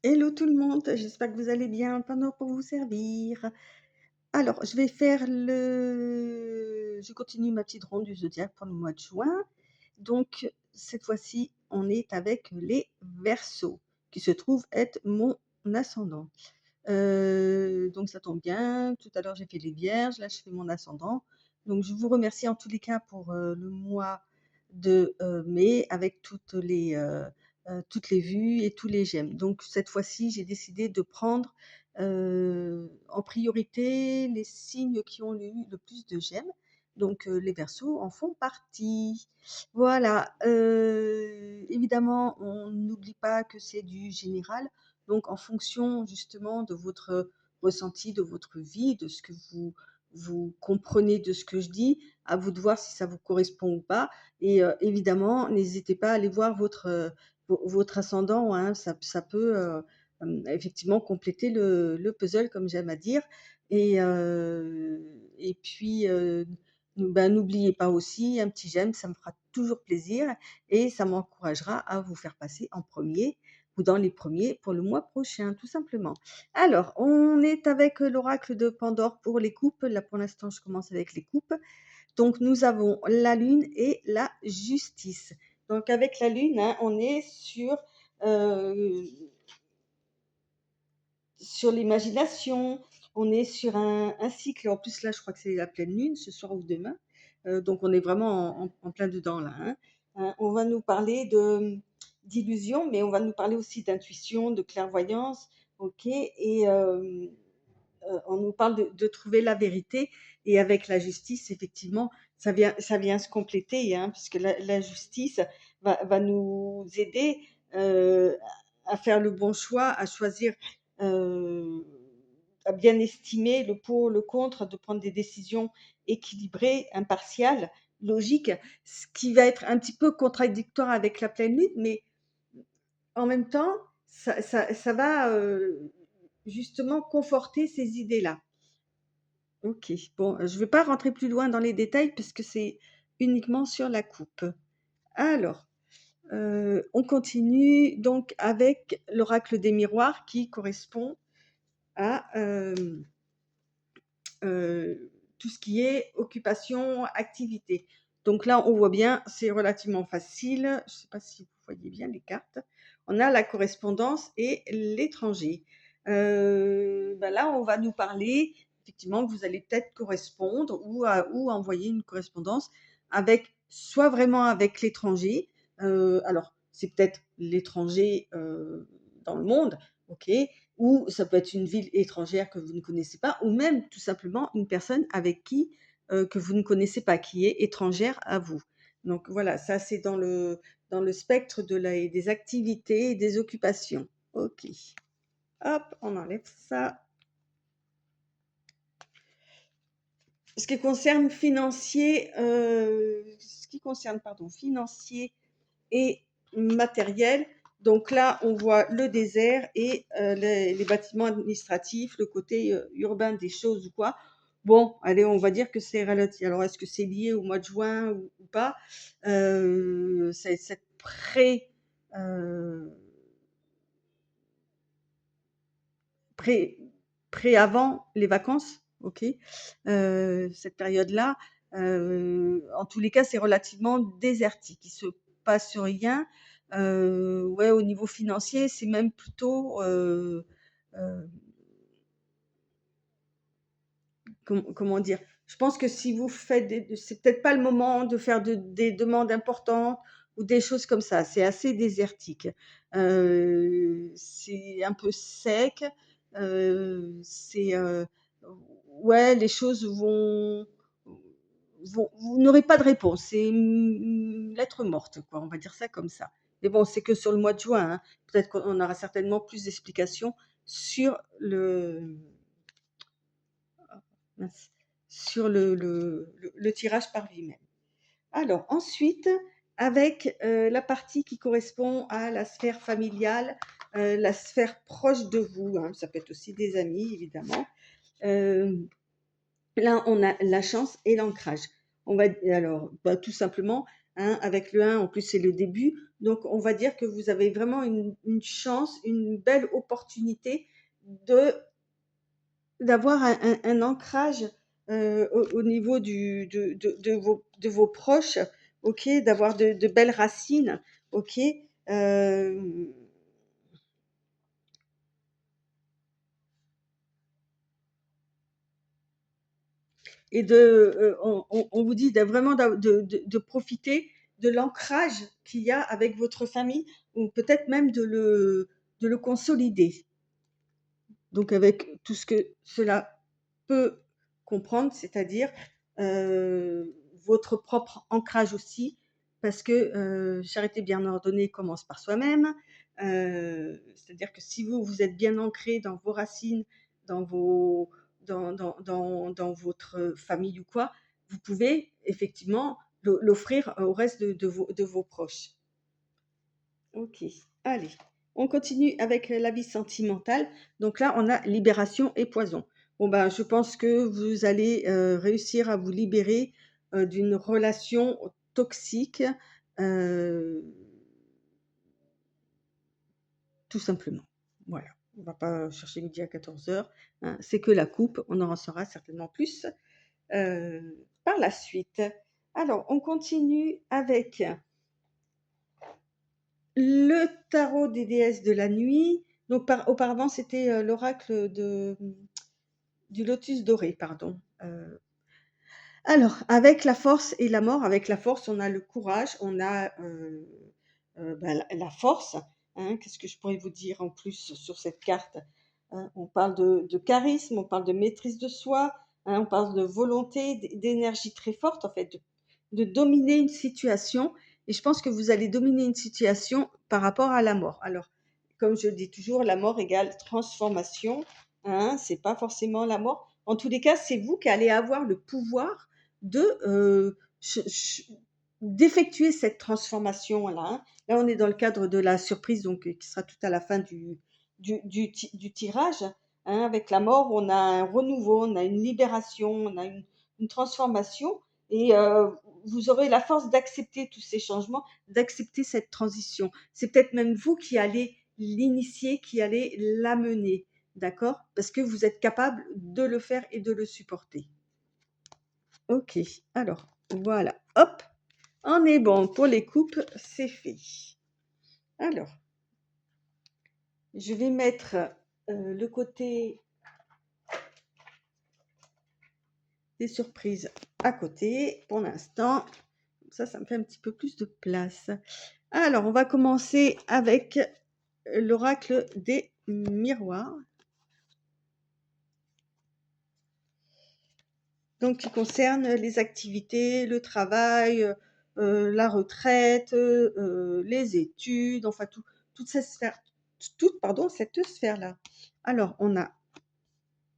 Hello tout le monde, j'espère que vous allez bien. Pendant pour vous servir. Alors, je continue ma petite ronde du zodiaque pour le mois de juin. Donc, cette fois-ci, on est avec les Verseaux, qui se trouve être mon ascendant. Donc ça tombe bien. Tout à l'heure, j'ai fait les Vierges, là, je fais mon ascendant. Donc, je vous remercie en tous les cas pour le mois de mai avec toutes les vues et tous les j'aime. Donc, cette fois-ci, j'ai décidé de prendre en priorité les signes qui ont eu le plus de j'aime. Donc, les Verseaux en font partie. Voilà. Évidemment, on n'oublie pas que c'est du général. Donc, en fonction justement de votre ressenti, de votre vie, de ce que vous comprenez de ce que je dis, à vous de voir si ça vous correspond ou pas. Et évidemment, n'hésitez pas à aller voir votre ascendant, hein, ça peut effectivement compléter le puzzle, comme j'aime à dire. Et puis, n'oubliez pas aussi un petit j'aime, ça me fera toujours plaisir et ça m'encouragera à vous faire passer en premier ou dans les premiers pour le mois prochain, tout simplement. Alors, on est avec l'oracle de Pandore pour les coupes. Là, pour l'instant, je commence avec les coupes. Donc, nous avons la lune et la justice. Donc, avec la lune, hein, on est euh, sur l'imagination, on est sur un cycle. En plus, là, je crois que c'est la pleine lune, ce soir ou demain. Donc, on est vraiment en plein dedans, là, hein. On va nous parler d'illusion, mais on va nous parler aussi d'intuition, de clairvoyance, ok. Et on nous parle de trouver la vérité. Et avec la justice, effectivement, ça vient se compléter, hein, puisque la justice va nous aider euh, à faire le bon choix, à choisir, euh, à bien estimer le pour, le contre, de prendre des décisions équilibrées, impartiales, logiques, ce qui va être un petit peu contradictoire avec la pleine lune, mais en même temps, ça va justement conforter ces idées-là. Ok, bon, je ne vais pas rentrer plus loin dans les détails parce que c'est uniquement sur la coupe. Alors, on continue donc avec l'oracle des miroirs qui correspond à tout ce qui est occupation, activité. Donc là, on voit bien, c'est relativement facile. Je ne sais pas si vous voyez bien les cartes. On a la correspondance et l'étranger. Là, on va nous parler, effectivement, que vous allez peut-être correspondre ou envoyer une correspondance avec, soit vraiment avec l'étranger. Alors, c'est peut-être l'étranger dans le monde, ok, ou ça peut être une ville étrangère que vous ne connaissez pas, ou même tout simplement une personne avec qui que vous ne connaissez pas, qui est étrangère à vous. Donc voilà, ça c'est dans le spectre des activités et des occupations. Ok. Hop, on enlève ça. Ce qui concerne pardon, financier et matériel. Donc là, on voit le désert et les bâtiments administratifs, le côté urbain des choses ou quoi. Bon, allez, on va dire que c'est relatif. Alors, est-ce que c'est lié au mois de juin ou pas? C'est euh, pré, avant les vacances, ok. Cette période-là, en tous les cas, c'est relativement désertique. Il se passe rien. Ouais, au niveau financier, c'est même plutôt, euh, comment dire. Je pense que si vous faites, c'est peut-être pas le moment de faire des demandes importantes ou des choses comme ça. C'est assez désertique. C'est un peu sec. Ouais, les choses vous n'aurez pas de réponse. C'est une lettre morte, quoi. On va dire ça comme ça. Mais bon, c'est que sur le mois de juin, hein. Peut-être qu'on aura certainement plus d'explications sur mince, sur le tirage par lui-même. Alors ensuite, avec la partie qui correspond à la sphère familiale, la sphère proche de vous, hein, ça peut être aussi des amis évidemment. Euh, Là, on a la chance et l'ancrage. On va alors tout simplement hein, avec le 1, en plus, c'est le début. Donc, on va dire que vous avez vraiment une chance, une belle opportunité de d'avoir un ancrage au niveau de vos proches, ok, d'avoir de belles racines, ok, euh, et on vous dit vraiment de profiter de l'ancrage qu'il y a avec votre famille, ou peut-être même de le consolider. Donc avec tout ce que cela peut comprendre, c'est-à-dire euh, votre propre ancrage aussi, parce que charité bien ordonnée commence par soi-même. C'est-à-dire que si vous êtes bien ancré dans vos racines, dans vos, dans votre famille ou quoi, vous pouvez effectivement l'offrir au reste de vos proches. Ok, allez, on continue avec la vie sentimentale. Donc là, on a libération et poison. Bon ben, je pense que vous allez réussir à vous libérer d'une relation toxique, euh, tout simplement. Voilà, on va pas chercher midi à 14 heures, hein. C'est que la coupe, on en saura certainement plus euh, par la suite. Alors, on continue avec le tarot des déesses de la nuit. Donc, auparavant, c'était l'oracle du lotus doré, pardon. Alors, avec la force et la mort, avec la force, on a le courage, on a ben, la force, hein. Qu'est-ce que je pourrais vous dire en plus sur cette carte, hein? On parle de charisme, on parle de maîtrise de soi, hein, on parle de volonté, d'énergie très forte, en fait, de dominer une situation. Et je pense que vous allez dominer une situation par rapport à la mort. Alors, comme je le dis toujours, la mort égale transformation, hein, c'est pas forcément la mort. En tous les cas, c'est vous qui allez avoir le pouvoir de d'effectuer cette transformation-là, hein. Là, on est dans le cadre de la surprise, donc qui sera tout à la fin du tirage, hein. Avec la mort, on a un renouveau, on a une libération, on a une transformation, et vous aurez la force d'accepter tous ces changements, d'accepter cette transition. C'est peut-être même vous qui allez l'initier, qui allez l'amener, d'accord? Parce que vous êtes capable de le faire et de le supporter. Ok, alors voilà, hop, on est bon pour les coupes, c'est fait. Alors, je vais mettre le côté des surprises à côté pour l'instant. Ça me fait un petit peu plus de place. Alors, on va commencer avec l'oracle des miroirs. Donc, qui concerne les activités, le travail, la retraite, les études, enfin toute cette sphère, cette sphère-là. Alors, on a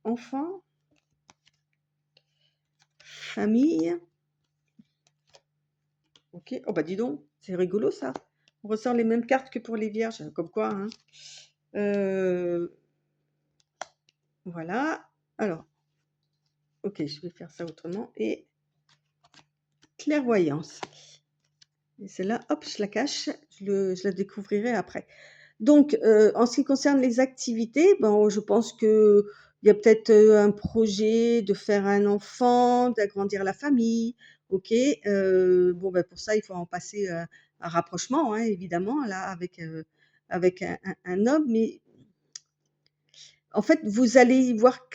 enfants, famille. Ok, oh bah dis donc, c'est rigolo ça. On ressort les mêmes cartes que pour les vierges, comme quoi, hein. Euh, voilà. Alors, ok, je vais faire ça autrement. Et clairvoyance. Et celle-là, hop, je la cache, je la découvrirai après. Donc, en ce qui concerne les activités, ben, je pense qu'il y a peut-être un projet de faire un enfant, d'agrandir la famille. Ok, bon, ben, pour ça, il faut en passer un rapprochement, hein, évidemment, là, avec un homme. Mais en fait, vous allez voir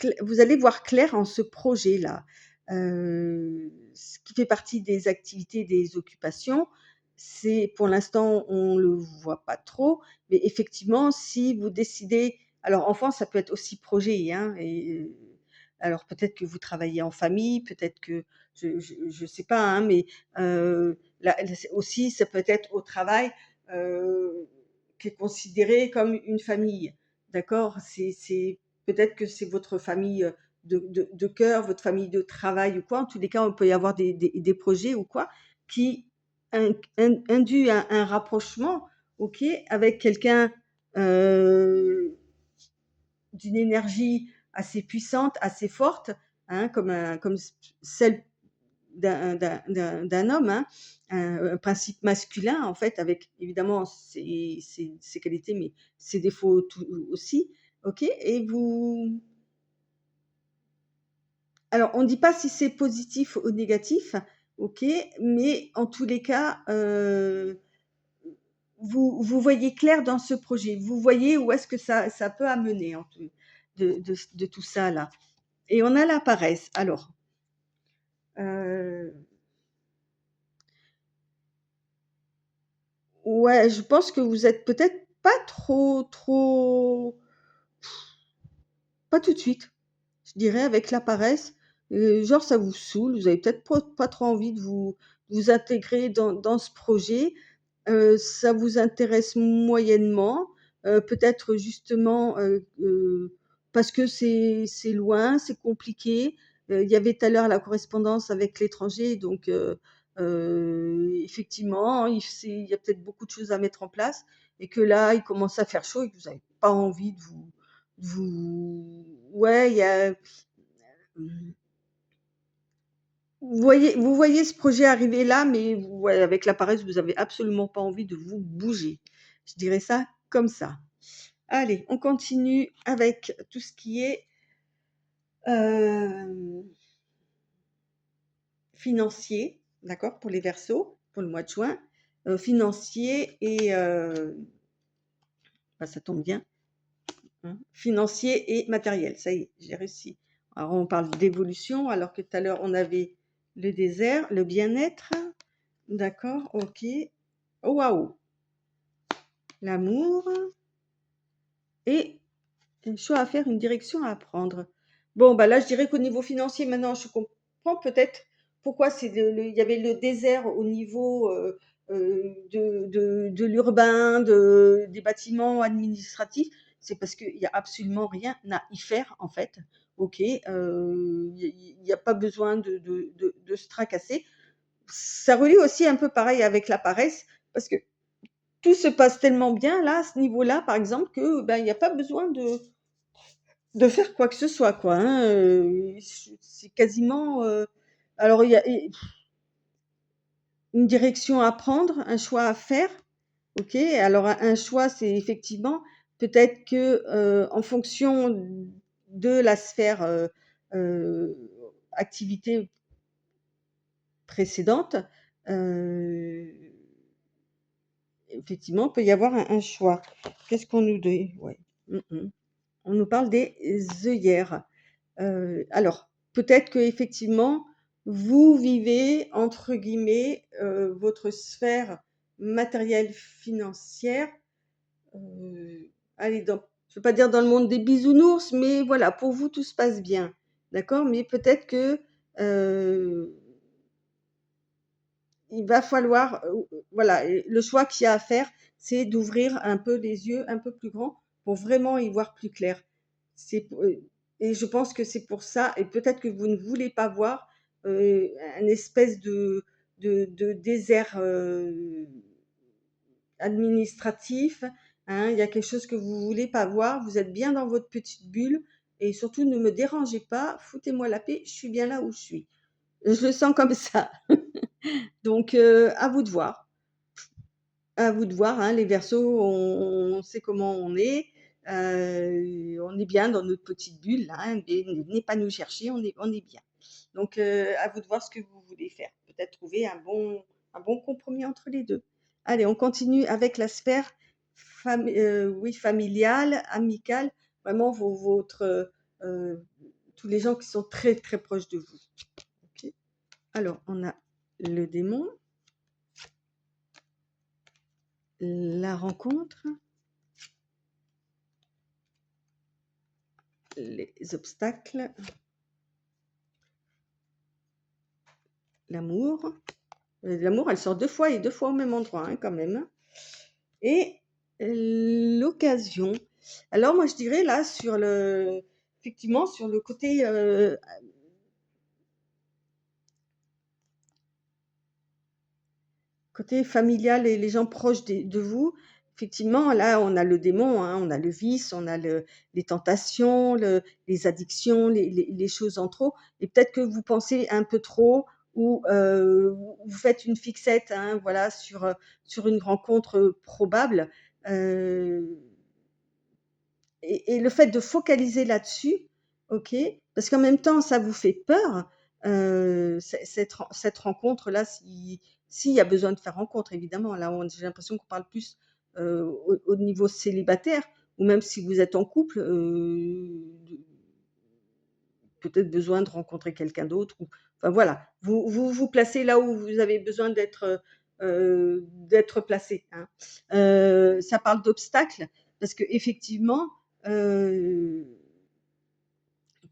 clair en ce projet-là. Ce qui fait partie des activités, des occupations, c'est pour l'instant, on le voit pas trop, mais effectivement, si vous décidez, alors enfant, ça peut être aussi projet, hein, et alors peut-être que vous travaillez en famille, peut-être que je sais pas, hein, mais là, aussi, ça peut être au travail, qui est considéré comme une famille. D'accord? C'est peut-être que c'est votre famille de cœur, votre famille de travail ou quoi. En tous les cas, on peut y avoir des projets ou quoi qui induit un rapprochement, ok, avec quelqu'un d'une énergie assez puissante, assez forte, hein, comme celle d'un homme, hein, un principe masculin en fait, avec évidemment ses qualités, mais ses défauts tout aussi, OK? Et vous alors on ne dit pas si c'est positif ou négatif, OK? Mais en tous les cas, vous voyez clair dans ce projet. Vous voyez où est-ce que ça peut amener en tout de tout ça là. Et on a la paresse. Alors, heu, ouais, je pense que vous êtes peut-être pas trop pas tout de suite. Je dirais avec la paresse, genre ça vous saoule, vous avez peut-être pas trop envie de vous intégrer dans ce projet, ça vous intéresse moyennement, peut-être justement, parce que c'est loin, c'est compliqué. Il y avait tout à l'heure la correspondance avec l'étranger donc effectivement, il y a peut-être beaucoup de choses à mettre en place et que là, il commence à faire chaud et que vous avez pas envie de vous ouais, il y a mmh, vous voyez ce projet arriver là, mais ouais, avec la paresse, vous avez absolument pas envie de vous bouger. Je dirais ça comme ça. Allez, on continue avec tout ce qui est, hem, financier, d'accord? Pour les Verseaux, pour le mois de juin, financier et bah, ça tombe bien, hein, financier et matériel. Ça y est, j'ai réussi. Alors on parle d'évolution, alors que tout à l'heure on avait le désert, le bien-être, d'accord, OK. Oh waouh! L'amour et un choix à faire, une direction à prendre. Bon, bah, là, je dirais qu'au niveau financier, maintenant, je comprends peut-être pourquoi c'est il y avait le désert au niveau, de l'urbain, des bâtiments administratifs. C'est parce qu'il y a absolument rien à y faire, en fait. OK, il y a pas besoin de se tracasser. Ça relie aussi un peu pareil avec la paresse parce que tout se passe tellement bien là, à ce niveau-là, par exemple, que, ben, il y a pas besoin de faire quoi que ce soit, quoi, hein, c'est quasiment, alors il y a une direction à prendre, un choix à faire, OK. Alors un choix, c'est effectivement peut-être que, en fonction de la sphère, heu, activité précédente, heu, effectivement, il peut y avoir un choix. Qu'est-ce qu'on nous dit? Ouais. Mmh. On nous parle des œillères. Alors, peut-être qu'effectivement, vous vivez entre guillemets, votre sphère matérielle financière, allez dans je ne veux pas dire dans le monde des bisounours, mais voilà, pour vous tout se passe bien. D'accord? Mais peut-être que, heu, il va falloir, voilà, le choix qu'il y a à faire, c'est d'ouvrir un peu les yeux un peu plus grands pour vraiment y voir plus clair. C'est p et je pense que c'est pour ça et peut-être que vous ne voulez pas voir, un espèce de désert, administratif, hein. Il y a quelque chose que vous voulez pas voir, vous êtes bien dans votre petite bulle et surtout ne me dérangez pas, foutez-moi la paix, je suis bien là où je suis. Je le sens comme ça. Donc à vous de voir. À vous de voir, hein, les Verseaux, on sait comment on est bien dans notre petite bulle là, hein, et venez pas nous chercher, on est bien. Donc à vous de voir ce que vous voulez faire. Peut-être trouver un bon compromis entre les 2. Allez, on continue avec la sphère oui, familiale, amicale, vraiment votre, tous les gens qui sont très, très proches de vous. OK? Alors, on a le démon, la rencontre, les obstacles, l'amour. L'amour, elle sort 2 fois et 2 fois au même endroit, hein, quand même, hein. Et l'occasion. Alors moi, je dirais là effectivement sur le côté familial et les gens proches de vous, effectivement, là, on a le démon, hein, on a le vice, on a les tentations, les addictions, les choses en trop. Et peut-être que vous pensez un peu trop, ou vous faites une fixette, hein, voilà, sur une rencontre probable. euh, et le fait de focaliser là-dessus, ok, parce qu'en même temps, ça vous fait peur, cette rencontre-là, s'il y a besoin de faire rencontre, évidemment. Là, j'ai l'impression qu'on parle plus au niveau célibataire, ou même si vous êtes en couple, peut-être besoin de rencontrer quelqu'un d'autre. Enfin voilà, vous placez là où vous avez besoin d'être placé, hein. Ça parle d'obstacles, parce que effectivement, euh,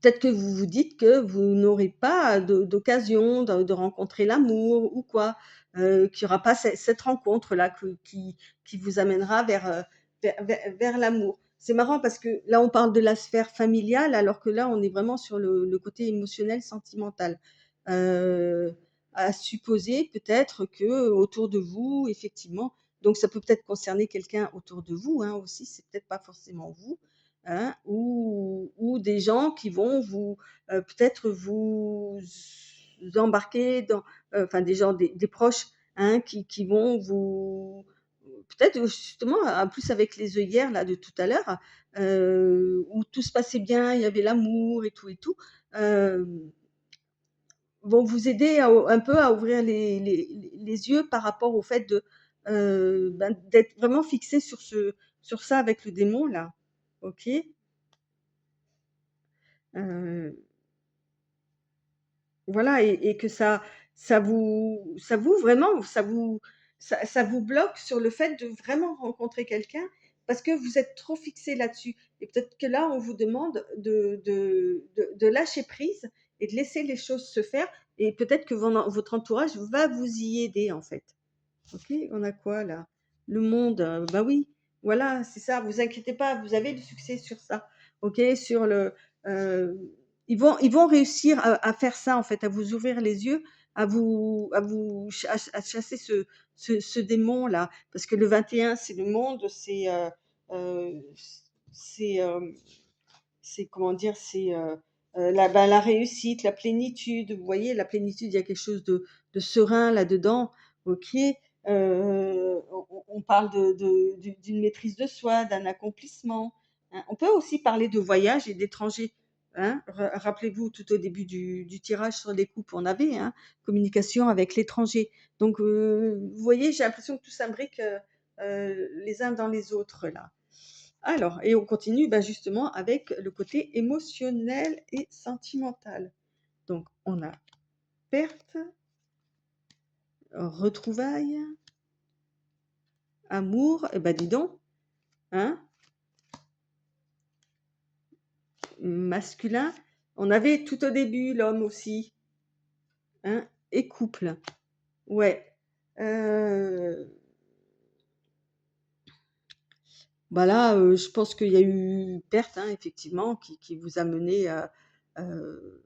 peut-être que vous vous dites que vous n'aurez pas d'occasion de rencontrer l'amour ou quoi, qu'il n'y aura pas cette rencontre-là qui vous amènera vers l'amour. C'est marrant parce que là, on parle de la sphère familiale, alors que là, on est vraiment sur le côté émotionnel, sentimental. Euh, à supposer peut-être que autour de vous, effectivement, donc ça peut peut-être concerner quelqu'un autour de vous, hein, aussi, c'est peut-être pas forcément vous, hein, ou des gens qui vont peut-être vous embarquer dans, enfin des gens, des proches, hein, qui vont vous, peut-être justement, en plus avec les œillères là de tout à l'heure, où tout se passait bien, il y avait l'amour et tout, euh, vont vous aider un peu à ouvrir les yeux par rapport au fait d'être vraiment fixé sur ça avec le démon là, ok. Euh, Voilà, et que ça vous vraiment, ça vous bloque sur le fait de vraiment rencontrer quelqu'un parce que vous êtes trop fixé là-dessus. Et peut-être que là, on vous demande de lâcher prise et de laisser les choses se faire. Et peut-être que votre entourage va vous y aider, en fait. Ok, on a quoi là? Le monde, bah oui, voilà, c'est ça. Vous inquiétez pas, vous avez du succès sur ça. Ok, euh, ils vont réussir à faire ça en fait, à vous ouvrir les yeux, à chasser ce démon là, parce que le 21 c'est le monde, euh, c'est comment dire, c'est la réussite, la plénitude. Vous voyez, la plénitude, il y a quelque chose de serein là-dedans. Ok. On parle d'une maîtrise de soi, d'un accomplissement, hein. On peut aussi parler de voyage et d'étranger, hein. Rappelez-vous, tout au début du tirage sur les coupes, on avait, hein, communication avec l'étranger. Donc, vous voyez, j'ai l'impression que tout s'imbrique les uns dans les autres là. Alors, et on continue justement avec le côté émotionnel et sentimental. Donc, on a perte, retrouvailles, amour, et dis donc, hein, masculin. On avait tout au début l'homme aussi, hein, et couple. Ouais. Euh, Là, je pense qu'il y a eu perte, hein, effectivement, qui vous a mené à. euh,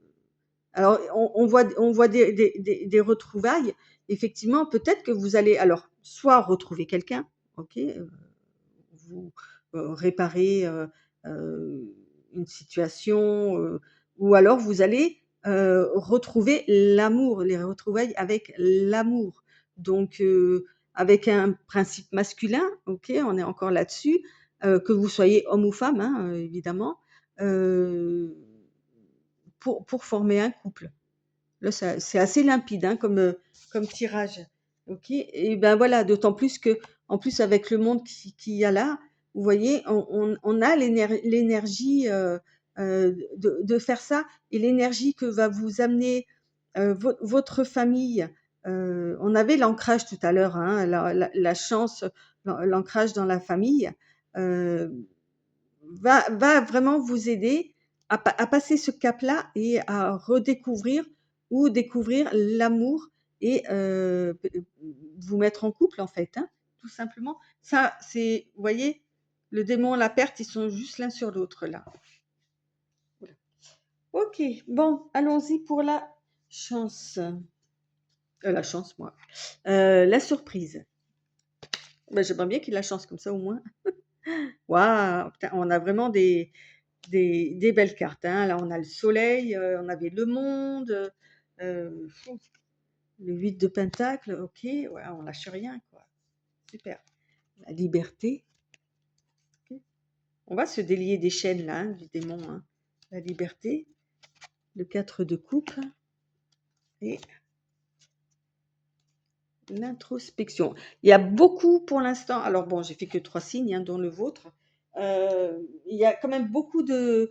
Alors, on voit des retrouvailles. Effectivement, peut-être que vous allez alors soit retrouver quelqu'un, ok, vous réparer une situation, ou alors vous allez retrouver l'amour, les retrouvailles avec l'amour. Donc, avec un principe masculin, ok, on est encore là-dessus, que vous soyez homme ou femme, hein, évidemment, euh, pour former un couple. Là, c'est assez limpide, hein, comme tirage. Ok. Et ben voilà, d'autant plus que, en plus avec le monde qu'il y a là, vous voyez, on a l'énergie de faire ça, et l'énergie que va vous amener votre famille. On avait l'ancrage tout à l'heure, hein, la chance, l'ancrage dans la famille. euh, va vraiment vous aider à passer ce cap-là et à redécouvrir ou découvrir l'amour, et vous mettre en couple en fait, hein, tout simplement. Ça, vous voyez, le démon, la perte, ils sont juste l'un sur l'autre là. Voilà. Ok, bon, allons-y pour la chance. La chance, moi. La surprise. J'aimerais bien qu'il ait la chance comme ça au moins. Waouh, putain, on a vraiment des belles cartes, hein. Là, on a le soleil, on avait le monde. Fou. Le 8 de pentacle, ok, ouais, on lâche rien, quoi. Super. La liberté. Ok. On va se délier des chaînes, là, hein, du démon. Hein. La liberté. Le 4 de coupe. Et l'introspection. Il y a beaucoup pour l'instant. Alors bon, j'ai fait que 3 signes, hein, dont le vôtre. Il y a quand même beaucoup de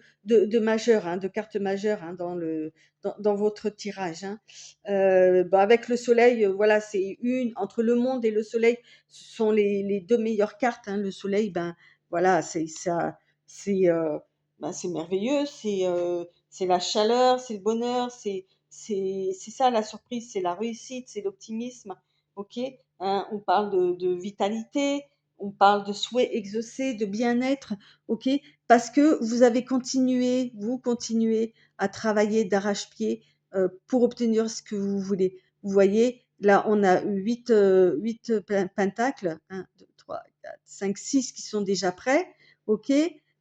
majeurs, hein, de cartes majeures hein, dans votre tirage. Hein. Avec le soleil, voilà, c'est entre le monde et le soleil, ce sont les deux meilleures cartes. Hein. Le soleil, voilà, c'est ça, c'est merveilleux, c'est la chaleur, c'est le bonheur, c'est ça la surprise, c'est la réussite, c'est l'optimisme. Ok, hein, on parle de vitalité, on parle de souhait exaucé, de bien-être, ok, parce que vous continuez à travailler d'arrache-pied pour obtenir ce que vous voulez. Vous voyez, là, on a 8 pentacles, 1, 2, 3, 4, 5, 6 qui sont déjà prêts, ok,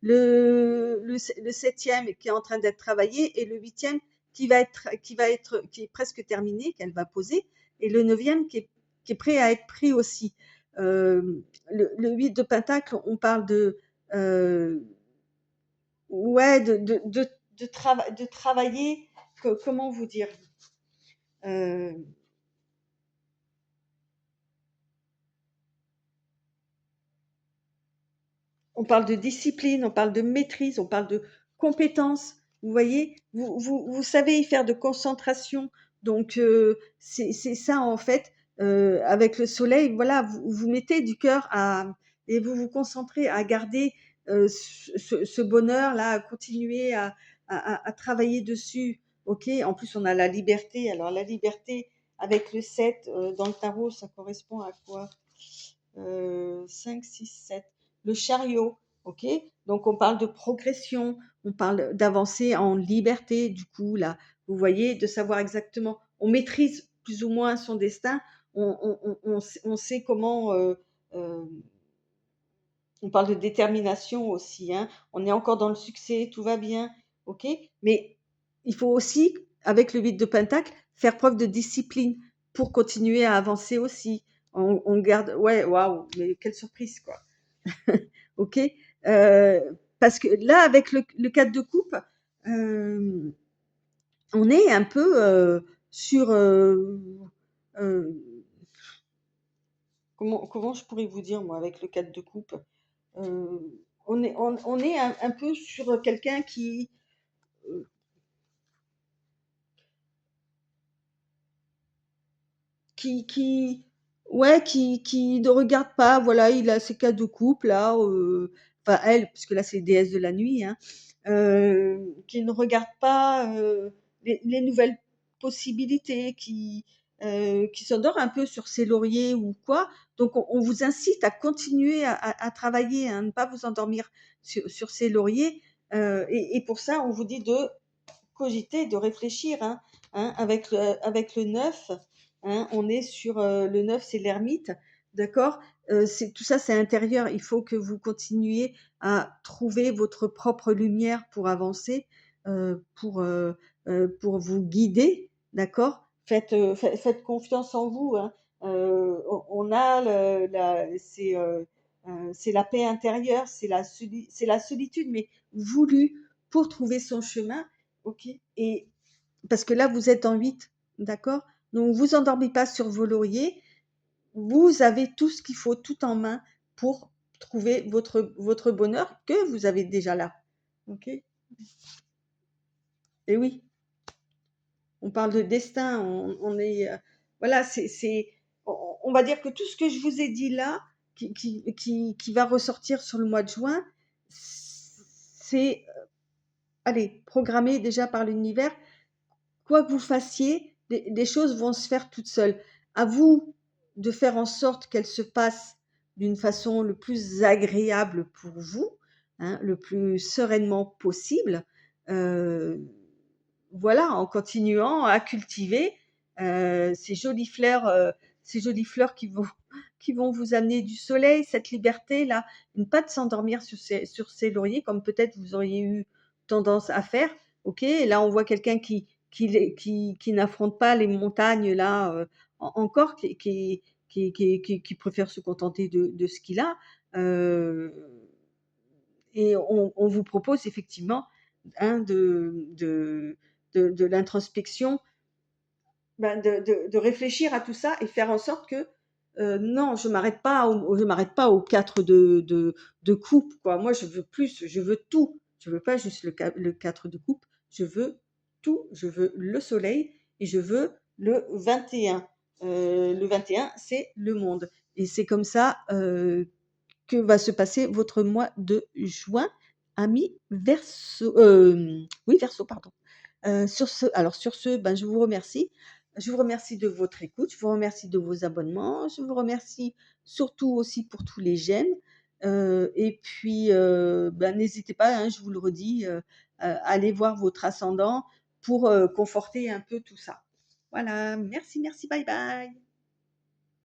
le septième qui est en train d'être travaillé et le huitième qui est presque terminé, qu'elle va poser, et le neuvième qui est prêt à être pris aussi. Le 8 de pentacle, on parle euh, ouais, de travailler, comment vous dire, euh, on parle de discipline, on parle de maîtrise, on parle de compétence. Vous voyez, vous savez y faire de concentration. Donc, c'est ça, en fait, avec le soleil, voilà, vous mettez du cœur et vous vous concentrez à garder ce bonheur-là, à continuer à travailler dessus. OK? En plus, on a la liberté. Alors, la liberté avec le 7 dans le tarot, ça correspond à quoi? 5, 6, 7. Le chariot, ok. Donc on parle de progression, on parle d'avancer en liberté. Du coup, là, vous voyez, de savoir exactement, on maîtrise plus ou moins son destin. On sait comment. Euh, on parle de détermination aussi. Hein. On est encore dans le succès, tout va bien, ok. Mais il faut aussi, avec le 8 de Pentacle, faire preuve de discipline pour continuer à avancer aussi. On garde, ouais, waouh, mais quelle surprise, quoi. Ok. Euh, Parce que là, avec le 4 de coupe, euh, on est un peu sur. Euh, comment je pourrais vous dire, moi, avec le 4 de coupe euh, on est un peu sur quelqu'un euh, qui, ouais, qui ne regarde pas, voilà, il a ses cas de couple, là, enfin, elle, parce que là, c'est déesse de la nuit, hein, qui ne regarde pas les nouvelles possibilités, qui s'endort un peu sur ses lauriers ou quoi. Donc, on vous incite à continuer à travailler, hein, à ne pas vous endormir sur ces lauriers. Et pour ça, on vous dit de cogiter, de réfléchir, hein, avec le 9, hein, on est sur le 9, c'est l'ermite, d'accord. Tout ça, c'est intérieur. Il faut que vous continuiez à trouver votre propre lumière pour avancer, euh, pour, euh, pour vous guider, d'accord. Faites confiance en vous. Hein. On a c'est la paix intérieure, c'est la solitude, mais voulue pour trouver son chemin. OK, et parce que là, vous êtes en 8, d'accord? Donc, vous endormez pas sur vos lauriers. Vous avez tout ce qu'il faut, tout en main pour trouver votre bonheur que vous avez déjà là. OK? Et oui, on parle de destin, on est, voilà, on va dire que tout ce que je vous ai dit là, qui va ressortir sur le mois de juin, c'est, allez, programmé déjà par l'univers. Quoi que vous fassiez, des choses vont se faire toutes seules. À vous de faire en sorte qu'elles se passent d'une façon le plus agréable pour vous, hein, le plus sereinement possible. Euh, voilà, en continuant à cultiver ces jolies fleurs qui vont vous amener du soleil, cette liberté-là, ne pas de s'endormir sur ces lauriers comme peut-être vous auriez eu tendance à faire. Ok, et là on voit quelqu'un qui n'affrontent pas les montagnes là, encore, qui préfère se contenter de ce qu'il a, heu et on vous propose effectivement, hein, de l'introspection, ben, de réfléchir à tout ça et faire en sorte que, non, je m'arrête pas aux 4 de coupe, quoi. Moi, je veux plus, je veux tout. Je veux pas juste le 4 de coupe, je veux tout. Je veux le soleil et je veux le 21. Le 21, c'est le monde et c'est comme ça, que va se passer votre mois de juin, amis Verseau, oui Verseau, pardon. Sur ce, ben, je vous remercie. Je vous remercie de votre écoute, je vous remercie de vos abonnements, je vous remercie surtout aussi pour tous les j'aime, et puis, ben, n'hésitez pas, hein, je vous le redis, à aller voir votre ascendant pour, conforter un peu tout ça. Voilà, merci, merci, bye bye.